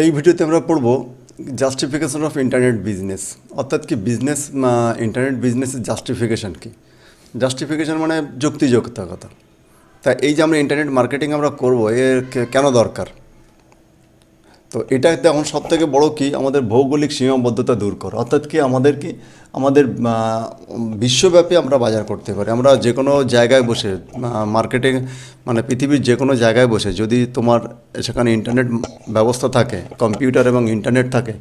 এই ভিডিওতে আমরা পড়ব জাস্টিফিকেশন অফ ইন্টারনেট বিজনেস, অর্থাৎ কি বিজনেস ইন্টারনেট বিজনেসের জাস্টিফিকেশান কী। জাস্টিফিকেশান মানে যুক্তিযুক্ত কথা। তা এই যে আমরা ইন্টারনেট মার্কেটিং আমরা করব, এর কেন দরকার? তো এটা এখন সবথেকে বড় কি, আমাদের ভৌগোলিক সীমাবদ্ধতা দূর করা, অর্থাৎ কি আমাদের বিশ্বব্যাপী আমরা বাজার করতে পারি। আমরা যে কোনো জায়গায় বসে মার্কেটিং মানে পৃথিবীর যে কোনো জায়গায় বসে যদি তোমার সেখানে ইন্টারনেট ব্যবস্থা থাকে, কম্পিউটার এবং ইন্টারনেট থাকে,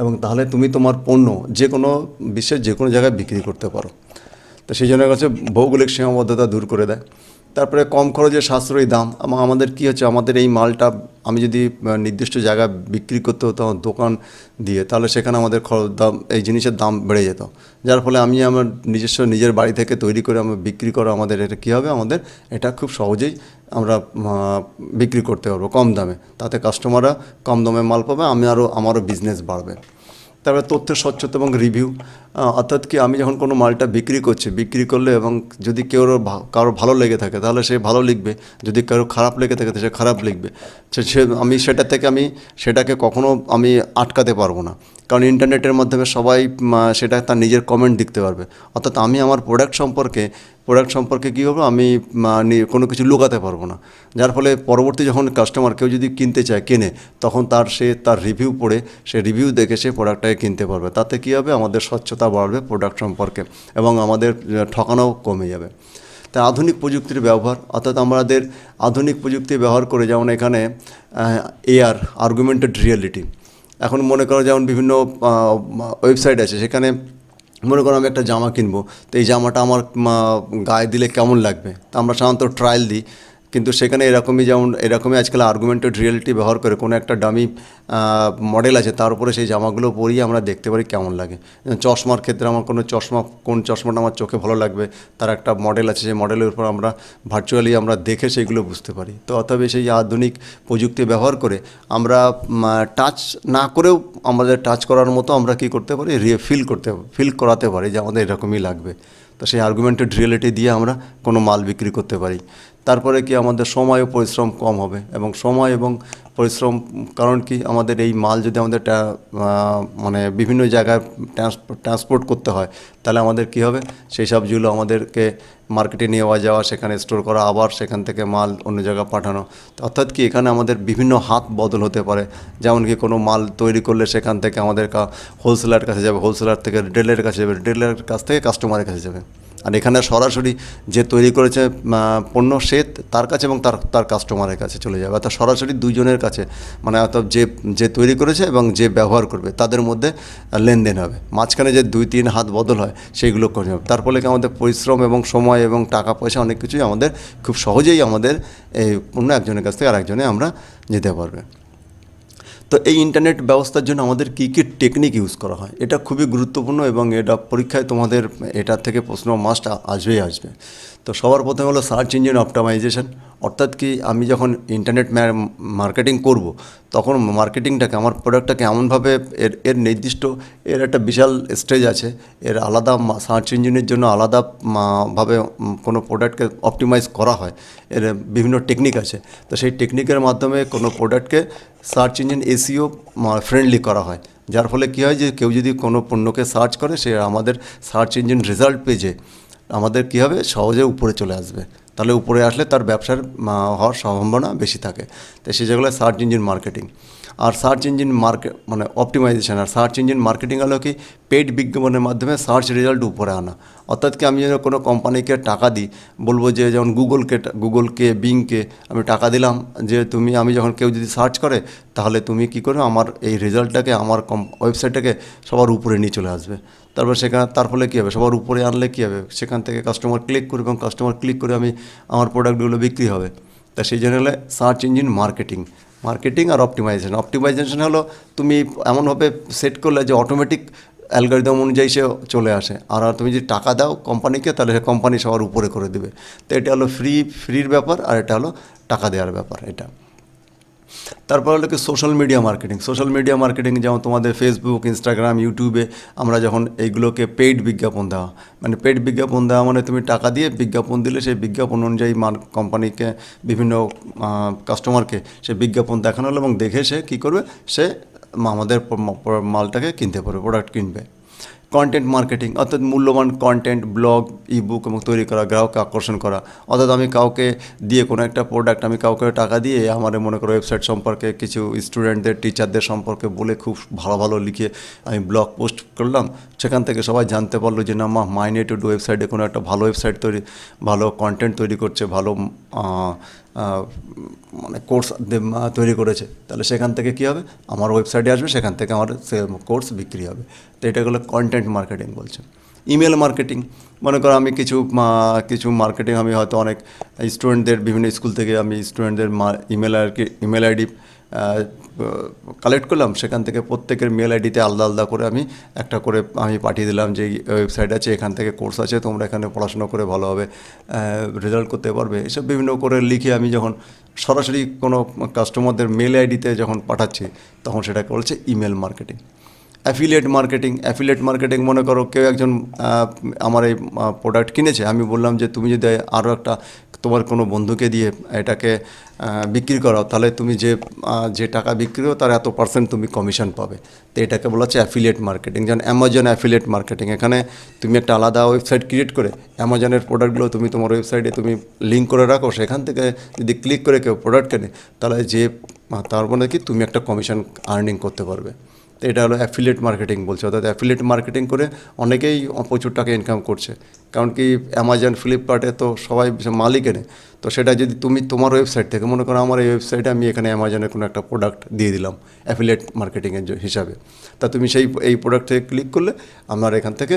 এবং তাহলে তুমি তোমার পণ্য যে কোনো বিশ্বের যে কোনো জায়গায় বিক্রি করতে পারো। তো সেই জন্য কাছে ভৌগোলিক সীমাবদ্ধতা দূর করে দেয়। তারপরে কম খরচে সাশ্রয়ী দাম, এবং আমাদের কী হচ্ছে, আমাদের এই মালটা আমি যদি নির্দিষ্ট জায়গায় বিক্রি করতে হতো আমার দোকান দিয়ে, তাহলে সেখানে আমাদের দাম, এই জিনিসের দাম বেড়ে যেত। যার ফলে আমি আমার নিজের বাড়ি থেকে তৈরি করে আমি বিক্রি করা, আমাদের এটা কী হবে, আমাদের এটা খুব সহজেই আমরা বিক্রি করতে পারবো কম দামে। তাতে কাস্টমাররা কম দামে মাল পাবে, আমারও বিজনেস বাড়বে। তারপরে তথ্যের স্বচ্ছতা এবং রিভিউ, অর্থাৎ কি আমি যখন কোনো মালটা বিক্রি করলে এবং যদি কারো ভালো লেগে থাকে তাহলে সে ভালো লিখবে, যদি কারো খারাপ লেগে থাকে তো সে খারাপ লিখবে। আমি সেটাকে কখনো আমি আটকাতে পারবো না, কারণ ইন্টারনেটের মাধ্যমে সবাই সেটা তার নিজের কমেন্ট দিতে পারবে। অর্থাৎ আমি আমার প্রোডাক্ট সম্পর্কে কী হবে, আমি কোনো কিছু লুকাতে পারবো না। যার ফলে পরবর্তী যখন কাস্টমার কেউ যদি কিনতে চায় কেনে, তখন তার রিভিউ পড়ে, সে রিভিউ দেখে সে প্রোডাক্টটাকে কিনতে পারবে। তাতে কী হবে, আমাদের স্বচ্ছতা বাড়বে প্রোডাক্ট সম্পর্কে, এবং আমাদের ঠকানোও কমে যাবে। তাই আধুনিক প্রযুক্তির ব্যবহার, অর্থাৎ আমাদের আধুনিক প্রযুক্তি ব্যবহার করে, যেমন এখানে এআর, আর্গুমেন্টেড রিয়েলিটি। এখন মনে করো যেমন বিভিন্ন ওয়েবসাইট আছে, সেখানে মনে করো আমি একটা জামা কিনবো, তো এই জামাটা আমার গায়ে দিলে কেমন লাগবে, তা আমরা সাধারণত ট্রায়াল দিই। কিন্তু সেখানে এরকমই আজকাল আর্গুমেন্টেড রিয়েলিটি ব্যবহার করে কোনো একটা ডামি মডেল আছে, তার উপরে সেই জামাগুলো পরিয়ে আমরা দেখতে পারি কেমন লাগে। চশমার ক্ষেত্রে আমার কোন চশমাটা আমার চোখে ভালো লাগবে, তার একটা মডেল আছে, সেই মডেলের উপর আমরা ভার্চুয়ালি আমরা দেখে সেইগুলো বুঝতে পারি। তো অতএব সেই আধুনিক প্রযুক্তি ব্যবহার করে আমরা টাচ না করেও আমাদের টাচ করার মতো আমরা কী করতে পারি, ফিল করাতে পারি যে আমাদের এরকমই লাগবে। তো সেই আর্গুমেন্টেড রিয়েলিটি দিয়ে আমরা কোনো মাল বিক্রি করতে পারি। তারপরে কি আমাদের সময় ও পরিশ্রম কম হবে, এবং সময় এবং পরিশ্রম, কারণ কি আমাদের এই মাল যদি আমাদের মানে বিভিন্ন জায়গায় ট্রান্সপোর্ট করতে হয়, তাহলে আমাদের কি হবে, সেই সবগুলো আমাদেরকে মার্কেটে নিয়ে যাওয়া, সেখানে স্টোর করা, আবার সেখান থেকে মাল অন্য জায়গায় পাঠানো। অর্থাৎ কি এখানে আমাদের বিভিন্ন হাত বদল হতে পারে। যেমন কি কোনো মাল তৈরি করলে সেখান থেকে আমাদের হোলসেলার কাছে যাবে, হোলসেলার থেকে রিটেলারের কাছে যাবে, রিটেলারের কাছ থেকে কাস্টমারের কাছে যাবে। আর এখানে সরাসরি যে তৈরি করেছে পণ্য, সে তার কাছে এবং তার কাস্টমারের কাছে চলে যাবে, অর্থাৎ সরাসরি দুইজনের কাছে, মানে অর্থাৎ যে তৈরি করেছে এবং যে ব্যবহার করবে তাদের মধ্যে লেনদেন হবে। মাঝখানে যে 2-3 হাত বদল হয় সেইগুলো করে হবে। তার ফলে কি আমাদের পরিশ্রম এবং সময় এবং টাকা পয়সা অনেক কিছুই আমাদের খুব সহজেই আমাদের এই পণ্য একজনের কাছ থেকে আরেকজনে আমরা যেতে পারবে। তো এই ইন্টারনেট ব্যবস্থার জন্য আমাদের কী কী টেকনিক ইউজ করা হয়, এটা খুবই গুরুত্বপূর্ণ, এবং এটা পরীক্ষায় তোমাদের এটার থেকে প্রশ্ন মাস্ট আসবে। তো সবার প্রথমে হলো সার্চ ইঞ্জিন অপটিমাইজেশন। অর্থাৎ কি আমি যখন ইন্টারনেট মার্কেটিং করব, তখন মার্কেটিংটাকে, আমার প্রোডাক্টটাকে এমনভাবে এর নির্দিষ্ট এর একটা বিশাল স্টেজ আছে, এর আলাদা সার্চ ইঞ্জিনের জন্য আলাদাভাবে কোনো প্রোডাক্টকে অপটিমাইজ করা হয়, এর বিভিন্ন টেকনিক আছে। তো সেই টেকনিকের মাধ্যমে কোনো প্রোডাক্টকে সার্চ ইঞ্জিন এসইও ফ্রেন্ডলি করা হয়। যার ফলে কী হয়, যে কেউ যদি কোনো পণ্যকে সার্চ করে, সে আমাদের সার্চ ইঞ্জিন রেজাল্ট পেজে আমাদের কী হবে, সহজে উপরে চলে আসবে। তাহলে উপরে আসলে তার ব্যবসার হওয়ার সম্ভাবনা বেশি থাকে। তো সেই যেগুলো সার্চ ইঞ্জিন মার্কেটিং। আর সার্চ ইঞ্জিন মানে অপটিমাইজেশন আর সার্চ ইঞ্জিন মার্কেটিং হলো কি পেইড বিজ্ঞাপনের মাধ্যমে সার্চ রেজাল্ট উপরে আনা। অর্থাৎ কি আমি যেন কোনো কোম্পানিকে টাকা দিই, বলবো যে যেমন গুগলকে বিংকে আমি টাকা দিলাম, যে আমি যখন কেউ যদি সার্চ করে, তাহলে তুমি কী করবে, আমার এই রেজাল্টটাকে, আমার ওয়েবসাইটটাকে সবার উপরে নিয়ে চলে আসবে। তার ফলে কী হবে, সবার উপরে আনলে কী হবে, সেখান থেকে কাস্টমার ক্লিক করবে, এবং কাস্টমার ক্লিক করে আমার প্রোডাক্টগুলো বিক্রি হবে। তা সেই জন্য হলে সার্চ ইঞ্জিন মার্কেটিং আর অপটিমাইজেশন হলো তুমি এমনভাবে সেট করলে যে অটোমেটিক অ্যালগরিদম অনুযায়ী সে চলে আসে। আর তুমি যদি টাকা দাও কোম্পানিকে, তাহলে সে কোম্পানি সবার উপরে করে দেবে। তো এটা হলো ফ্রির ব্যাপার, আর এটা হলো টাকা দেওয়ার ব্যাপার। এটা তারপর হলো কি social media marketing. Social media marketing যেমন তোমাদের ফেসবুক, ইনস্টাগ্রাম, ইউটিউবে আমরা যখন এইগুলোকে পেইড বিজ্ঞাপন দেওয়া, মানে পেইড বিজ্ঞাপন দেওয়া মানে তুমি টাকা দিয়ে বিজ্ঞাপন দিলে সেই বিজ্ঞাপন অনুযায়ী কোম্পানিকে বিভিন্ন কাস্টমারকে সে বিজ্ঞাপন দেখানো হলো এবং দেখে সে কী করবে, সে আমাদের মালটাকে কিনতে পারবে, প্রোডাক্ট কিনবে। কন্টেন্ট মার্কেটিং অর্থাৎ মূল্যবান কন্টেন্ট, ব্লগ, ইবুক এবং তৈরি করা, গ্রাহককে আকর্ষণ করা। অর্থাৎ আমি কাউকে দিয়ে কোনো একটা প্রোডাক্ট, আমি কাউকে টাকা দিয়ে আমার মনে করো ওয়েবসাইট সম্পর্কে কিছু স্টুডেন্টদের, টিচারদের সম্পর্কে বলে খুব ভালো ভালো লিখে আমি ব্লগ পোস্ট করলাম, সেখান থেকে সবাই জানতে পারলো যে না মাইনেটেড ওয়েবসাইটে কোনো একটা ভালো ওয়েবসাইট তৈরি, ভালো কন্টেন্ট তৈরি করছে, ভালো মানে কোর্স তৈরি করেছে। তাহলে সেখান থেকে কী হবে, আমার ওয়েবসাইটে আসবে, সেখান থেকে আমার কোর্স বিক্রি হবে। তো এটা হলো কন্টেন্ট মার্কেটিং বলছে। ইমেল মার্কেটিং, মনে করো আমি কিছু মার্কেটিং, আমি হয়তো অনেক স্টুডেন্টদের বিভিন্ন স্কুল থেকে আমি স্টুডেন্টদের ইমেল আইডি কালেক্ট করলাম, সেখান থেকে প্রত্যেকের মেল আইডিতে আলাদা আলাদা করে আমি একটা করে আমি পাঠিয়ে দিলাম যে ওয়েবসাইট আছে, এখান থেকে কোর্স আছে, তোমরা এখানে পড়াশোনা করে ভালোভাবে রেজাল্ট করতে পারবে। এসব বিভিন্ন করে লিখে আমি যখন সরাসরি কোনো কাস্টমারদের মেল আইডিতে যখন পাঠাচ্ছি, তখন সেটাকে বলছে ইমেল মার্কেটিং। অ্যাফিলিয়েট মার্কেটিং মনে করো কেউ একজন আমার এই প্রোডাক্ট কিনেছে, আমি বললাম যে তুমি যদি আরও একটা তোমার কোনো বন্ধুকে দিয়ে এটাকে বিক্রি করো, তাহলে তুমি যে টাকা বিক্রি করো তার এত % তুমি কমিশন পাবে। তো এটাকে বলা হচ্ছে অ্যাফিলিয়েট মার্কেটিং। যেমন অ্যামাজন অ্যাফিলিয়েট মার্কেটিং, এখানে তুমি একটা আলাদা ওয়েবসাইট ক্রিয়েট করে অ্যামাজনের প্রোডাক্টগুলো তুমি তোমার ওয়েবসাইটে তুমি লিঙ্ক করে রাখো, সেখান থেকে যদি ক্লিক করে কেউ প্রোডাক্ট কেনে, তাহলে তার মানে কি তুমি একটা কমিশন আর্নিং করতে পারবে। তো এটা হলো অ্যাফিলিয়েট মার্কেটিং বলছে। অর্থাৎ অ্যাফিলিয়েট মার্কেটিং করে অনেকেই প্রচুর টাকা ইনকাম করছে, কারণ কি অ্যামাজন, ফ্লিপকার্টে তো সবাই মালই কেনে। তো সেটা যদি তুমি তোমার ওয়েবসাইট থেকে, মনে করো আমার এই ওয়েবসাইটে আমি এখানে অ্যামাজনের কোনো একটা প্রোডাক্ট দিয়ে দিলাম অ্যাফিলিয়েট মার্কেটিংয়ের হিসাবে, তা তুমি এই প্রোডাক্ট থেকে ক্লিক করলে আমার এখান থেকে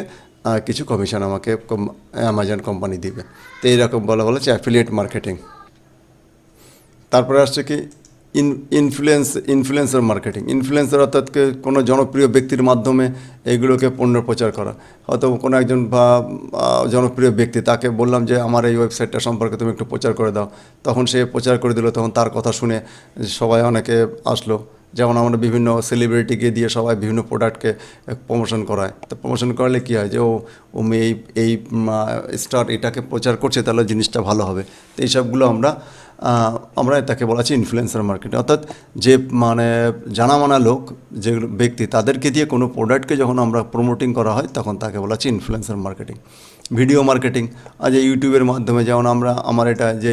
কিছু কমিশন আমাকে অ্যামাজন কোম্পানি দিবে। তো এইরকম বলা হচ্ছে অ্যাফিলিয়েট মার্কেটিং। তারপরে আসছে কি ইনফ্লুয়েন্সার মার্কেটিং। ইনফ্লুয়েন্সার অর্থাৎ কোনো জনপ্রিয় ব্যক্তির মাধ্যমে এইগুলোকে পণ্য প্রচার করা। হয়তো কোনো একজন জনপ্রিয় ব্যক্তি, তাকে বললাম যে আমার এই ওয়েবসাইটটা সম্পর্কে তুমি একটু প্রচার করে দাও, তখন সে প্রচার করে দিল, তখন তার কথা শুনে সবাই অনেকে আসলো। যেমন আমরা বিভিন্ন সেলিব্রিটিকে দিয়ে সবাই বিভিন্ন প্রোডাক্টকে প্রমোশন করায়। তো প্রমোশন করলে কী হয় যে ও এই স্টার এটাকে প্রচার করছে, তাহলে জিনিসটা ভালো হবে। তো এইসবগুলো আমরা তাকে বলা হচ্ছে ইনফ্লুয়েন্সার মার্কেটিং। অর্থাৎ যে মানে জানামানা লোক, যেগুলো ব্যক্তি, তাদেরকে দিয়ে কোনো প্রোডাক্টকে যখন আমরা প্রমোটিং করা হয়, তখন তাকে বলা হচ্ছে ইনফ্লুয়েন্সার মার্কেটিং। ভিডিও মার্কেটিং, আজ ইউটিউবের মাধ্যমে যেমন আমার এটা যে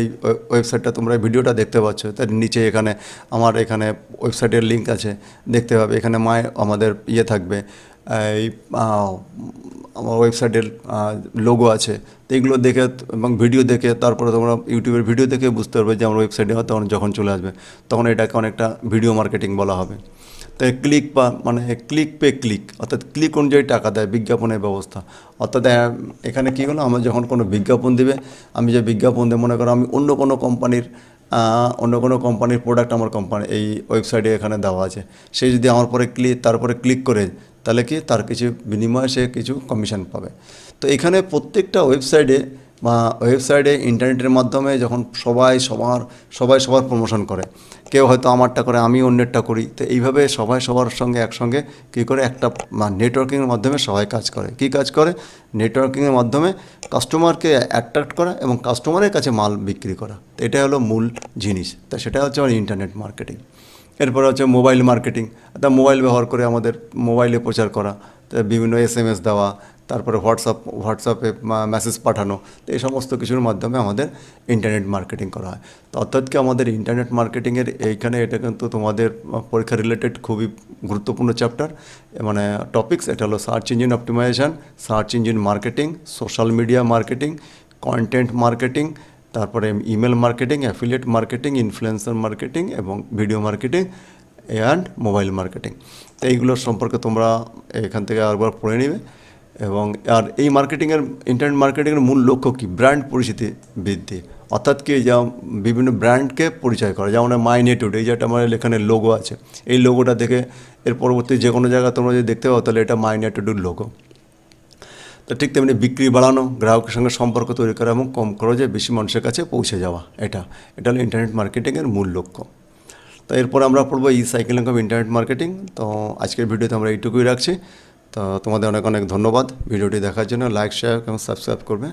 ওয়েবসাইটটা তোমরা ভিডিওটা দেখতে পাচ্ছ, তার নিচে এখানে আমার এখানে ওয়েবসাইটের লিঙ্ক আছে, দেখতে পাবে। এখানে আমাদের থাকবে, এই আমার ওয়েবসাইটের লোগো আছে। তো এগুলো দেখে এবং ভিডিও দেখে তারপরে তোমরা ইউটিউবের ভিডিও দেখে বুঝতে পারবে যে আমার ওয়েবসাইটে তখন যখন চলে আসবে, তখন এটাকে অনেকটা ভিডিও মার্কেটিং বলা হবে। তাই ক্লিক পে ক্লিক, অর্থাৎ ক্লিক অনুযায়ী টাকা দেয় বিজ্ঞাপনের ব্যবস্থা। অর্থাৎ এখানে কী হলো, আমার যখন কোনো বিজ্ঞাপন দিবে, আমি যে বিজ্ঞাপন দেবো, মনে করো আমি অন্য কোনো কোম্পানির প্রোডাক্ট আমার এই ওয়েবসাইটে এখানে দেওয়া আছে, সে যদি আমার তারপরে ক্লিক করে, তাহলে কি তার কিছু বিনিময়ে সে কিছু কমিশন পাবে। তো এখানে প্রত্যেকটা ওয়েবসাইটে ইন্টারনেটের মাধ্যমে যখন সবাই সবার প্রমোশন করে, কেউ হয়তো আমারটা করে, আমি অন্যেরটা করি। তো এইভাবে সবাই সবার সঙ্গে একসঙ্গে কী করে একটা নেটওয়ার্কিংয়ের মাধ্যমে সবাই কাজ করে। কী কাজ করে? নেটওয়ার্কিংয়ের মাধ্যমে কাস্টমারকে অ্যাট্রাক্ট করা এবং কাস্টমারের কাছে মাল বিক্রি করা। তো এটাই হলো মূল জিনিস। তা সেটা হচ্ছে আমার ইন্টারনেট মার্কেটিং। এরপরে হচ্ছে মোবাইল মার্কেটিং। অর্থাৎ মোবাইল ব্যবহার করে আমাদের মোবাইলে প্রচার করা, বিভিন্ন SMS দেওয়া, তারপরে হোয়াটসঅ্যাপে মেসেজ পাঠানো। তো এই সমস্ত কিছুর মাধ্যমে আমাদের ইন্টারনেট মার্কেটিং করা হয়। তো অর্থাৎ কি আমাদের ইন্টারনেট মার্কেটিংয়ের এইখানে এটা কিন্তু তোমাদের পরীক্ষা রিলেটেড খুবই গুরুত্বপূর্ণ চ্যাপ্টার, মানে টপিকস। এটা হলো search engine optimisation, search engine marketing, social media marketing, content marketing, তারপরে email marketing, affiliate marketing, influencer marketing এবং video marketing and mobile marketing. তো এইগুলোর সম্পর্কে তোমরা এখান থেকে আরেকবার পড়ে নেবে। এবং এই ইন্টারনেট মার্কেটিংয়ের মূল লক্ষ্য কী? ব্র্যান্ড পরিচিতি বৃদ্ধি। অর্থাৎ কি, যেমন বিভিন্ন ব্র্যান্ডকে পরিচয় করা। যেমন মাইনেটুড, এই যেটা আমার এখানে লোগো আছে, এই লোগোটা দেখে এর পরবর্তী যে কোনো জায়গায় তোমরা যদি দেখতে পাও, তাহলে এটা মাইনেটুডের লোগো। তো ঠিক তেমনি বিক্রি বাড়ানো, গ্রাহকের সঙ্গে সম্পর্ক তৈরি করা এবং কম খরচে বেশি মানুষের কাছে পৌঁছে যাওয়া, এটা হলো ইন্টারনেট মার্কেটিংয়ের মূল লক্ষ্য। তো এরপর আমরা পড়বো ই সাইকেলিং অফ ইন্টারনেট মার্কেটিং। তো আজকের ভিডিওতে আমরা এইটুকুই রাখছি। তো তোমাদের অনেক অনেক ধন্যবাদ ভিডিওটি দেখার জন্য। লাইক, শেয়ার এবং সাবস্ক্রাইব করবে।